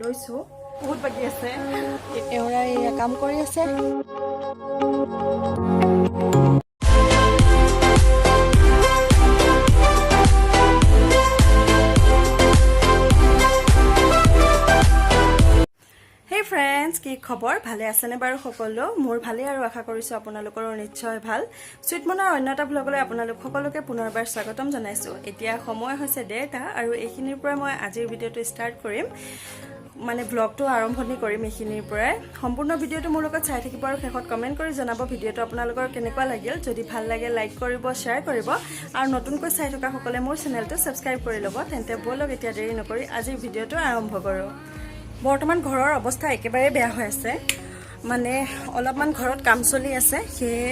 লৈছোঁ, বহুত বাকী আছে। এওঁৰা এয়া কাম কৰি আছে। ফ্ৰেণ্ডছ, কি খবৰ? ভালে আছেনে বাৰু সকলো? মোৰ ভালেই আৰু আশা কৰিছোঁ আপোনালোকৰো নিশ্চয় ভাল। চুইট মনৰ অন্য এটা ভ্লগলৈ আপোনালোক সকলোকে পুনৰবাৰ স্বাগতম জনাইছোঁ। এতিয়া সময় হৈছে 1:30 আৰু এইখিনিৰ পৰাই মই আজিৰ ভিডিঅ'টো ষ্টাৰ্ট কৰিম, মানে ভ্লগটো আৰম্ভণি কৰিম এইখিনিৰ পৰাই। সম্পূৰ্ণ ভিডিঅ'টো মোৰ লগত চাই থাকিব আৰু শেষত কমেণ্ট কৰি জনাব ভিডিঅ'টো আপোনালোকৰ কেনেকুৱা লাগিল। যদি ভাল লাগে লাইক কৰিব, শ্বেয়াৰ কৰিব আৰু নতুনকৈ চাই থকা সকলে মোৰ চেনেলটো ছাবস্ক্ৰাইব কৰি ল'ব। তেন্তে ব'লক এতিয়া দেৰি নকৰি আজিৰ ভিডিঅ'টো আৰম্ভ কৰোঁ। বৰ্তমান ঘৰৰ অৱস্থা একেবাৰে বেয়া হৈ আছে, মানে অলপমান ঘৰত কাম চলি আছে, সেয়ে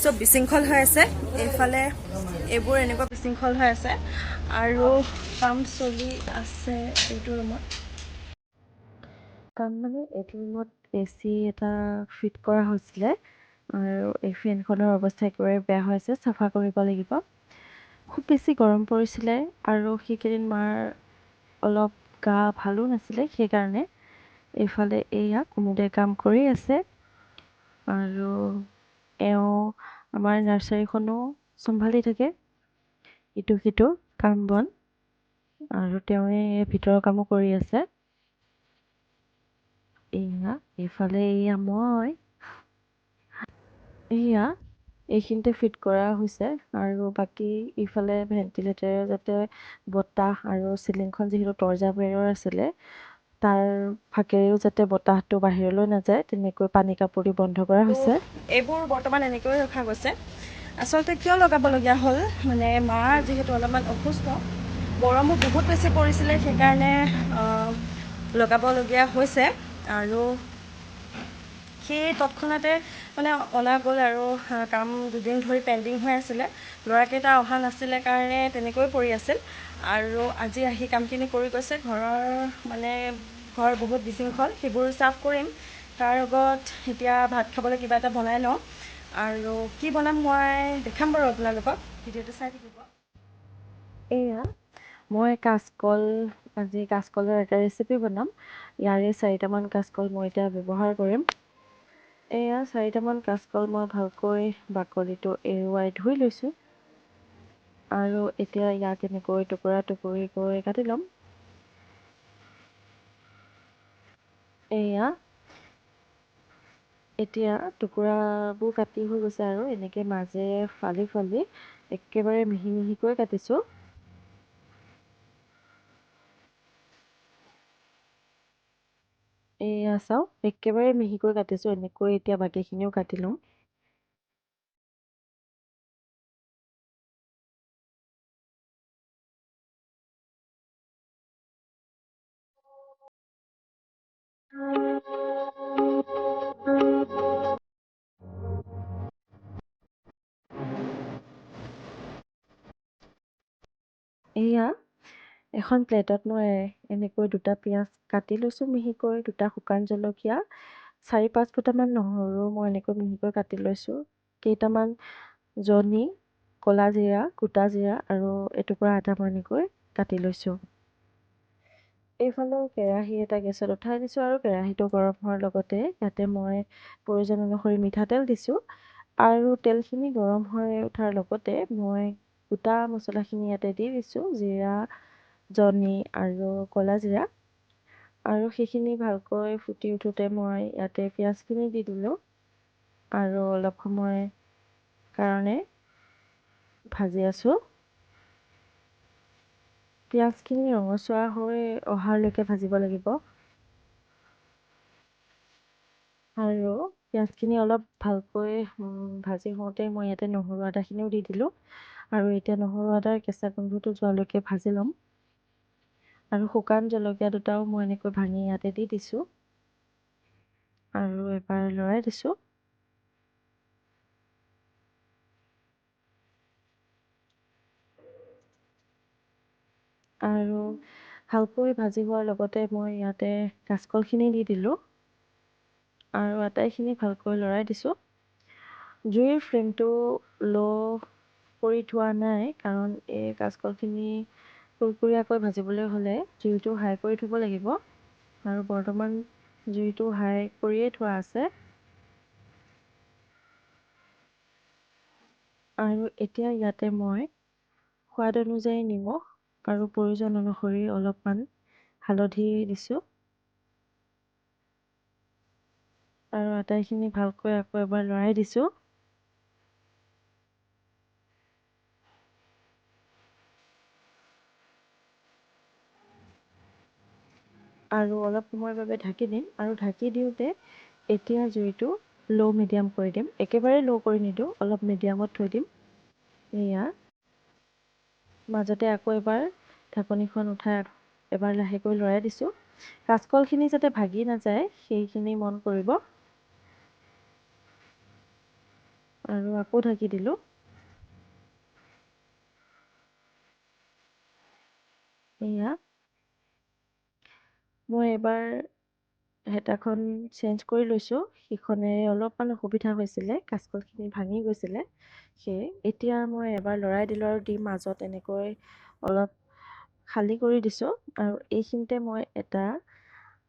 চব বিশৃংখল হৈ আছে। এইফালে এইবোৰ এনেকুৱা বিশৃংখল হৈ আছে আৰু কাম চলি আছে এইটো ৰুমত। কাম মানে এইটো ৰুমত AC এটা ফিট কৰা হৈছিলে আৰু এই ফেনখনৰ অৱস্থা একেবাৰে বেয়া হৈ আছে, চাফা কৰিব লাগিব। খুব বেছি গৰম পৰিছিলে আৰু সেইকেইদিন মাৰ অলপ গা ভালো নাছিলে, সেইকাৰণে এইফালে এয়া কুমুদে কাম কৰি আছে আৰু এওঁ আমাৰ নাৰ্চাৰীখনো চম্ভালি থাকে, ইটো সিটো কাম বন, আৰু তেওঁৱে ভিতৰৰ কামো কৰি আছে। এয়া এইফালে এয়া মই এয়া এইখিনিতে ফিট কৰা হৈছে আৰু বাকী ইফালে ভেণ্টিলেটৰে যাতে বতাহ আৰু চিলিংখন যিহেতু তৰ্জা বেৰৰ আছিলে, তাৰ ফাকেৰেও যাতে বতাহটো বাহিৰলৈ নাযায় তেনেকৈ পানী কাপোৰ দি বন্ধ কৰা হৈছে। এইবোৰ বৰ্তমান এনেকৈ ৰখা গৈছে। আচলতে কিয় লগাবলগীয়া হ'ল, মানে মাৰ যিহেতু অলপমান অসুস্থ, গৰমো বহুত বেছি পৰিছিলে, সেইকাৰণে লগাবলগীয়া হৈছে আৰু সেই তৎক্ষণাতে মানে অনা গ'ল আৰু কাম দুদিন ধৰি পেণ্ডিং হৈ আছিলে। ল'ৰাকেইটা অহা নাছিলে কাৰণে তেনেকৈ পৰি আছিল আৰু আজি আহি কামখিনি কৰি গৈছে। মানে ঘৰ বহুত বিশৃংখল, সেইবোৰ চাফ কৰিম। তাৰ আগত এতিয়া ভাত খাবলৈ কিবা এটা বনাই লওঁ আৰু কি বনাম মই দেখাম বাৰু আপোনালোকক, ভিডিঅ'টো চাই থাকিব। এয়া মই আজি কাচকলৰ এটা ৰেচিপি বনাম। ইয়াৰে 4টামান কাচকল মই এতিয়া ব্যৱহাৰ কৰিম। এয়া 4টামান কাচকল মই ভালকৈ বাকলিটো এৰুৱাই ধুই লৈছোঁ আৰু এতিয়া ইয়াক এনেকৈ টুকুৰা টুকুৰিকৈ কাটি ল'ম। এয়া এতিয়া টুকুৰাবোৰ কাটি হৈ গৈছে আৰু এনেকৈ মাজেৰে ফালি ফালি একেবাৰে মিহি মিহিকৈ কাটিছোঁ। এয়া চাওক, একেবাৰে মিহিকৈ কাটিছোঁ। এনেকৈ এতিয়া বাকীখিনিও কাটি লওঁ। এয়া এখন প্লেটত মই এনেকৈ 2টা পিঁয়াজ কাটি লৈছোঁ মিহিকৈ, 2টা শুকান জলকীয়া, 4-5 ফুটামান নহৰু মই এনেকৈ মিহিকৈ কাটি লৈছোঁ, কেইটামান জনি, ক'লা জিৰা, গোটা জিৰা আৰু এটুকুৰা আদা মই এনেকৈ কাটি লৈছোঁ। এইফালে কেৰাহী এটা গেছত উঠাই দিছোঁ আৰু কেৰাহীটো গৰম হোৱাৰ লগতে ইয়াতে মই প্ৰয়োজন অনুসৰি মিঠাতেল দিছোঁ আৰু তেলখিনি গৰম হৈ উঠাৰ লগতে মই গোটা মছলাখিনি ইয়াতে দি দিছোঁ, জিৰা, জনি আৰু ক'লা জিৰা, আৰু সেইখিনি ভালকৈ ফুটি উঠোঁতে মই ইয়াতে পিঁয়াজখিনি দি দিলোঁ আৰু অলপ সময় কাৰণে ভাজি আছোঁ। পিঁয়াজখিনি ৰঙচুৱা হৈ অহালৈকে ভাজিব লাগিব আৰু পিঁয়াজখিনি অলপ ভালকৈ ভাজি হওঁতে মই ইয়াতে নহৰু আদাখিনিও দি দিলোঁ আৰু এতিয়া নহৰু আদাৰ কেঁচা গোন্ধটো যোৱালৈকে ভাজি ল'ম আৰু শুকান জলকীয়া 2টাও মই এনেকৈ ভাঙি ইয়াতে দি দিছোঁ আৰু এবাৰ লৰাই দিছোঁ। আৰু ভালকৈ ভাজি হোৱাৰ লগতে মই ইয়াতে কাচকলখিনি দি দিলোঁ আৰু আটাইখিনি ভালকৈ লৰাই দিছোঁ। জুইৰ ফ্লেমটো ল' কৰি থোৱা নাই, কাৰণ এই কাচকলখিনি কুৰকুৰীয়াকৈ ভাজিবলৈ হ'লে জুইটো হাই কৰি থ'ব লাগিব। আৰু বৰ্তমান জুইটো হাই কৰিয়ে থোৱা আছে। আৰু এতিয়া ইয়াতে মই সোৱাদ অনুযায়ী নিমখ আৰু প্ৰয়োজন অনুসৰি অলপমান হালধি দিছোঁ। আৰু আটাইখিনি ভালকৈ আকৌ এবাৰ লৰাই দিছোঁ। আৰু অলপ সময়ৰ বাবে ঢাকি দিম। আৰু ঢাকি দিওঁতে এতিয়া জুইটো ল' মিডিয়াম কৰি দিম। একেবাৰে ল' কৰি নিদিওঁ, অলপ মিডিয়ামত থৈ দিম। এয়া মাজতে আকৌ এবাৰ ঢাকনিখন উঠাই এবাৰ লাহেকৈ লৰাই দিছোঁ। কাচকলখিনি যাতে ভাগি নাযায় সেইখিনি মন কৰিব। আৰু আকৌ ঢাকি দিলোঁ। এয়া মই এবাৰ হেতাখন চেঞ্জ কৰি লৈছোঁ। সিখনেৰে অলপমান অসুবিধা হৈছিলে, কাচকলখিনি ভাঙি গৈছিলে। সেয়ে এতিয়া মই এবাৰ লৰাই দিলোঁ আৰু দি মাজত এনেকৈ অলপ খালী কৰি দিছোঁ। আৰু এইখিনিতে মই এটা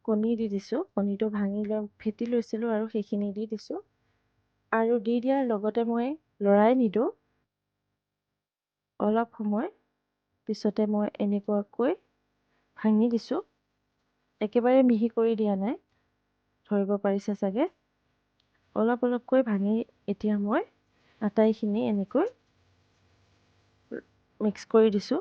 কণী দি দিছোঁ। কণীটো ভাঙি ফেটি লৈছিলোঁ আৰু সেইখিনি দি দিছোঁ। আৰু দি দিয়াৰ লগতে মই লৰাই নিদিওঁ। অলপ সময় পিছতে মই এনেকুৱাকৈ ভাঙি দিছোঁ। একেবাৰে মিহি কৰি দিয়া নাই, ধৰিব পাৰিছে চাগে। অলপ অলপকৈ ভাঙি এতিয়া মই আটাইখিনি এনেকৈ মিক্স কৰি দিছোঁ।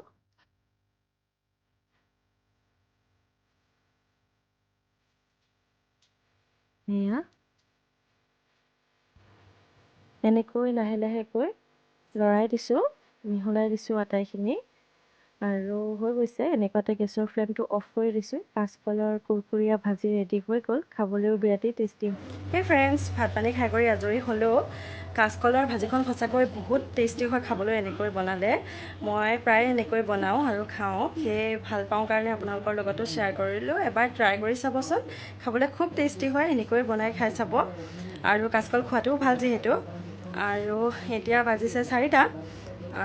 এয়া এনেকৈ লাহে লাহেকৈ লৰাই দিছোঁ, মিহলাই দিছোঁ আটাইখিনি। আৰু হৈ গৈছে। এনেকুৱাতে গেছৰ ফ্লেমটো অফ কৰি দিছোঁ। কাচকলৰ কুৰকুৰীয়া ভাজি ৰেডি হৈ গ'ল। খাবলৈও বিৰাটেই টেষ্টি। সেই ফ্ৰেণ্ডছ, ভাত পানী খাই কৰি আজৰি হ'লেও কাচকলৰ ভাজিখন সঁচাকৈ বহুত টেষ্টি হয় খাবলৈ এনেকৈ বনালে। মই প্ৰায় এনেকৈ বনাওঁ আৰু খাওঁ। সেয়ে ভাল পাওঁ কাৰণে আপোনালোকৰ লগতো শ্বেয়াৰ কৰিলোঁ। এবাৰ ট্ৰাই কৰি চাবচোন, খাবলৈ খুব টেষ্টি হয়। এনেকৈ বনাই খাই চাব। আৰু কাচকল খোৱাটোও ভাল যিহেতু। আৰু এতিয়া বাজিছে 4টা।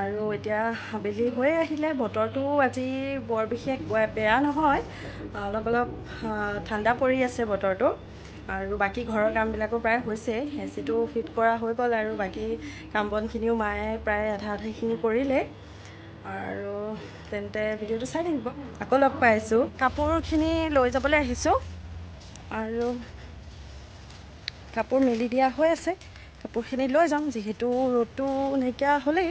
আৰু এতিয়া আবেলি হৈ আহিলে। বতৰটো আজি বৰ বিশেষ বেয়া নহয়, অলপ অলপ ঠাণ্ডা পৰি আছে বতৰটো। আৰু বাকী ঘৰৰ কামবিলাকো প্ৰায় হৈছে। এচিটো ফিট কৰা হৈ গ'ল আৰু বাকী কাম বনখিনিও মায়ে প্ৰায় আধাখিনি কৰিলে। আৰু তেন্তে ভিডিঅ'টো চাই থাকিব। আকৌ লগ পাইছোঁ। কাপোৰখিনি লৈ যাবলৈ আহিছোঁ। আৰু কাপোৰ মেলি দিয়া হৈ আছে। কাপোৰখিনি লৈ যাম, যিহেতু ৰ'দটো নাইকিয়া হ'লেই।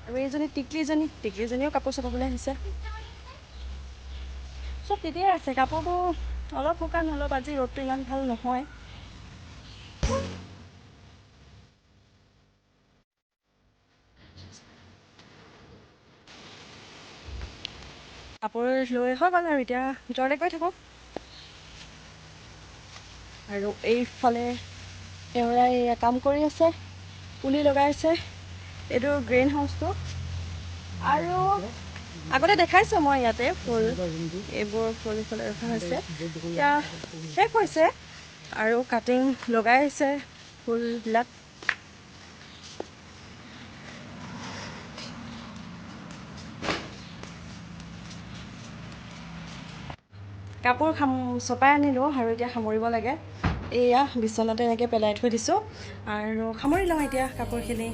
আৰু এইজনী টিকলিজনীও কাপোৰ চপাবলৈ আহিছে। চব তেতিয়াই আছে। কাপোৰবোৰ অলপ শুকান, অলপ আজি ৰ'দটো ইমান ভাল নহয়। কাপোৰ লৈ হৈ গ'ল আৰু এতিয়া ভিতৰলৈ গৈ থাকোঁ। আৰু এইফালে এওঁৰাই কাম কৰি আছে, পুলি লগাইছে। এইটো গ্ৰীণ হাউচটো। আৰু আগতে দেখাইছোঁ মই ইয়াতে ফুল, এইবোৰ ফুল ইফালে ৰখা হৈছে। এতিয়া শেষ হৈছে আৰু কাটিং লগাইছে ফুলবিলাক। কাপোৰ চপাই আনিলোঁ আৰু এতিয়া সামৰিব লাগে। এয়া বিচনাতে এনেকৈ পেলাই থৈ দিছোঁ আৰু সামৰি লওঁ এতিয়া কাপোৰখিনি।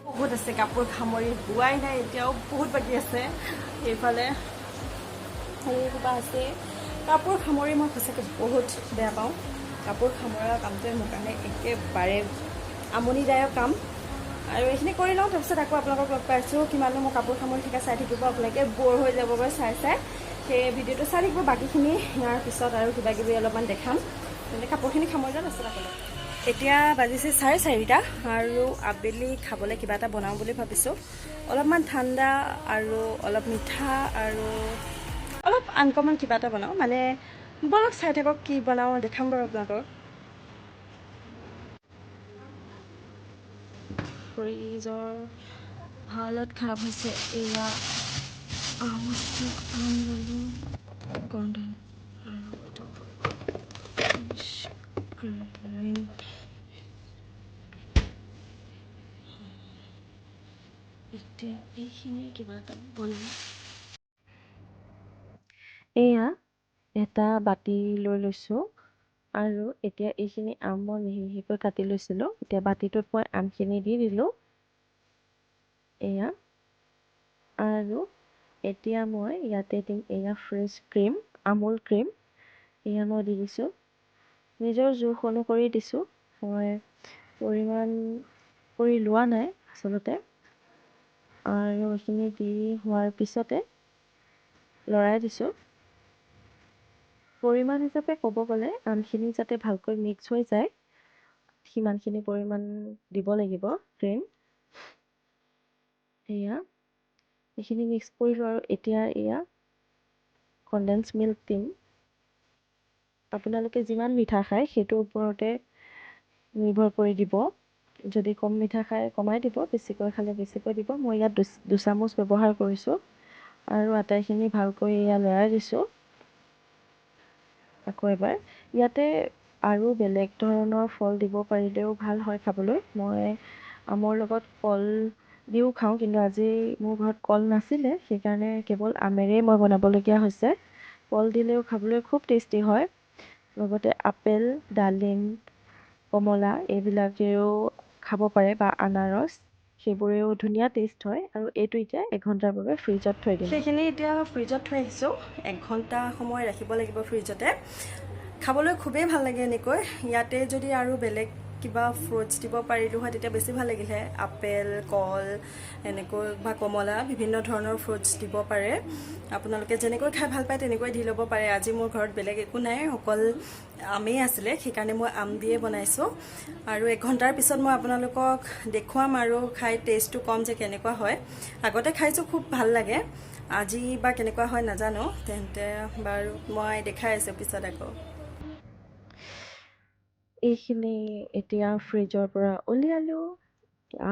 বহুত আছে কাপোৰ সামৰি হোৱাই নাই, এতিয়াও বহুত বাকী আছে। এইফালে কিবা আছে। কাপোৰ সামৰি মই সঁচাকৈ বহুত বেয়া পাওঁ। কাপোৰ সামৰা কামটোৱে মোৰ কাৰণে একেবাৰে আমনিদায়ক কাম। আৰু এইখিনি কৰি লওঁ, তাৰপিছত আকৌ আপোনালোকক লগ পাইছোঁ। কিমানো মই কাপোৰ সামৰি থকা চাই থাকিব, আপোনালোকে ব'ৰ হৈ যাবগৈ চাই। সেই ভিডিঅ'টো চাই থাকিব। বাকীখিনি ইয়াৰ পিছত আৰু কিবাকিবি অলপমান দেখাম। তেন্তে কাপোৰখিনি সামৰি লওঁ, তাৰপিছত আকৌ এতিয়া বাজিছে 4:30 আৰু আবেলি খাবলৈ কিবা এটা বনাওঁ বুলি ভাবিছোঁ। অলপমান ঠাণ্ডা আৰু অলপ মিঠা আৰু অলপ আনকমন কিবা এটা বনাওঁ। মানে বলক চাই থাকক কি বনাওঁ, দেখাম বাৰু আপোনালোকক। ফ্ৰিজৰ হালত খাৰাপ হৈছে। এয়া আম ল'লোঁ, কৰ্ণ এতিয়া এইখিনি কিবা এটা বনাম। এয়া এটা বাতি লৈ লৈছোঁ আৰু এতিয়া এইখিনি আম মই মিহি মিহিকৈ কাটি লৈছিলোঁ। এতিয়া বাতিটোত মই আমখিনি দি দিলোঁ। এয়া আৰু এতিয়া মই ইয়াতে দিম এয়া ফ্ৰেছ ক্ৰীম, আমুল ক্ৰীম। এয়া মই দি দিছোঁ। নিজৰ জোখ অনুসৰি দিছোঁ। মই পৰিমাণ কৰি লোৱা নাই আচলতে। আৰু এইখিনি দি হোৱাৰ পিছতে লৰাই দিছোঁ। পৰিমাণ হিচাপে ক'ব গ'লে আমখিনি যাতে ভালকৈ মিক্স হৈ যায় সিমানখিনি পৰিমাণ দিব লাগিব ক্ৰীম। এয়া এইখিনি মিক্স কৰিলোঁ আৰু এতিয়া এয়া কণ্ডেন্স মিল্ক দিম। আপোনালোকে যিমান মিঠা খায় সেইটোৰ ওপৰতে নিৰ্ভৰ কৰি দিব। যদি কম মিঠা খায় কমাই দিব, বেছিকৈ খালে বেছিকৈ দিব। মই ইয়াত দুচামুচ ব্যৱহাৰ কৰিছোঁ আৰু আটাইখিনি ভালকৈ এয়া লৰাই দিছোঁ। আকৌ এবাৰ ইয়াতে আৰু বেলেগ ধৰণৰ ফল দিব পাৰিলেও ভাল হয় খাবলৈ। মই আমৰ লগত কল দিও খাওঁ, কিন্তু আজি মোৰ ঘৰত কল নাছিলে, সেইকাৰণে কেৱল আমেৰেই মই বনাবলগীয়া হৈছে। কল দিলেও খাবলৈ খুব টেষ্টি হয়। লগতে আপেল, ডালিম, কমলা এইবিলাকেও খাব পাৰে বা আনাৰস, সেইবোৰেও ধুনীয়া টেষ্ট হয়। আৰু এইটো এতিয়া 1 ঘণ্টাৰ বাবে ফ্ৰিজত থৈ দিম। সেইখিনি এতিয়া ফ্ৰিজত থৈ আহিছোঁ। 1 ঘণ্টা সময় ৰাখিব লাগিব ফ্ৰিজতে। খাবলৈ খুবেই ভাল লাগে এনেকৈ। ইয়াতে যদি আৰু বেলেগ কিবা ফ্ৰুটছ দিব পাৰিলোঁ হয় তেতিয়া বেছি ভাল লাগিলে। আপেল, কল এনেকৈ বা কমলা বিভিন্ন ধৰণৰ ফ্ৰুটছ দিব পাৰে। আপোনালোকে যেনেকৈ খাই ভাল পায় তেনেকৈ দি ল'ব পাৰে। আজি মোৰ ঘৰত বেলেগ একো নাই, অকল আমেই আছিলে, সেইকাৰণে মই আম দিয়ে বনাইছোঁ। আৰু 1 ঘণ্টাৰ পিছত মই আপোনালোকক দেখুৱাম আৰু খাই টেষ্টটো কম যে কেনেকুৱা হয়। আগতে খাইছোঁ, খুব ভাল লাগে। আজি বা কেনেকুৱা হয় নাজানো। তেন্তে বাৰু মই দেখাই আছোঁ পিছত আকৌ। এইখিনি এতিয়া ফ্ৰিজৰ পৰা উলিয়ালোঁ।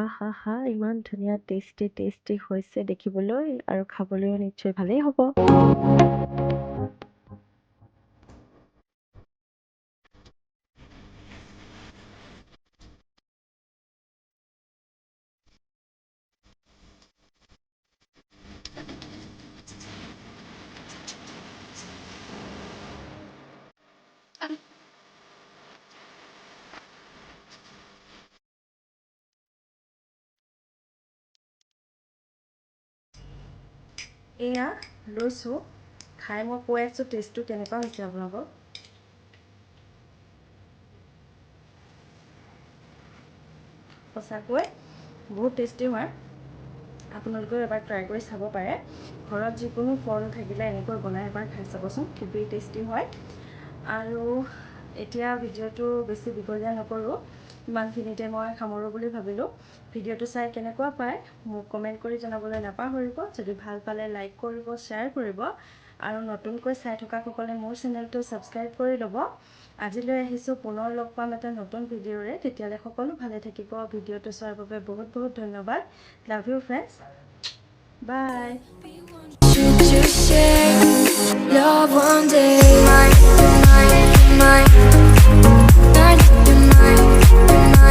আহা ইমান ধুনীয়া টেষ্টি হৈছে দেখিবলৈ আৰু খাবলৈও নিশ্চয় ভালেই হ'ব। এয়া লৈছোঁ, খাই মই কৈ আছোঁ টেষ্টটো কেনেকুৱা হৈছে আপোনালোকক। সঁচাকৈ বহুত টেষ্টি হয়। আপোনালোকেও এবাৰ ট্ৰাই কৰি চাব পাৰে। ঘৰত যিকোনো ফল থাকিলে এনেকৈ বনাই এবাৰ খাই চাবচোন, খুবেই টেষ্টি হয়। আৰু এতিয়া ভিডিঅ'টো বেছি দীঘলীয়া নকৰোঁ, ইমানখিনিতে মই সামৰোঁ বুলি ভাবিলোঁ। ভিডিঅ'টো চাই কেনেকুৱা পায় মোক কমেণ্ট কৰি জনাবলৈ নাপাহৰিব। যদি ভাল পালে লাইক কৰিব, শ্বেয়াৰ কৰিব আৰু নতুনকৈ চাই থকাসকলে মোৰ চেনেলটো ছাবস্ক্ৰাইব কৰি ল'ব। আজিলৈ আহিছোঁ, পুনৰ লগ পাম এটা নতুন ভিডিঅ'ৰে। তেতিয়ালৈ সকলো ভালে থাকিব। ভিডিঅ'টো চোৱাৰ বাবে বহুত বহুত ধন্যবাদ। Love you friends, bye. Love one day, my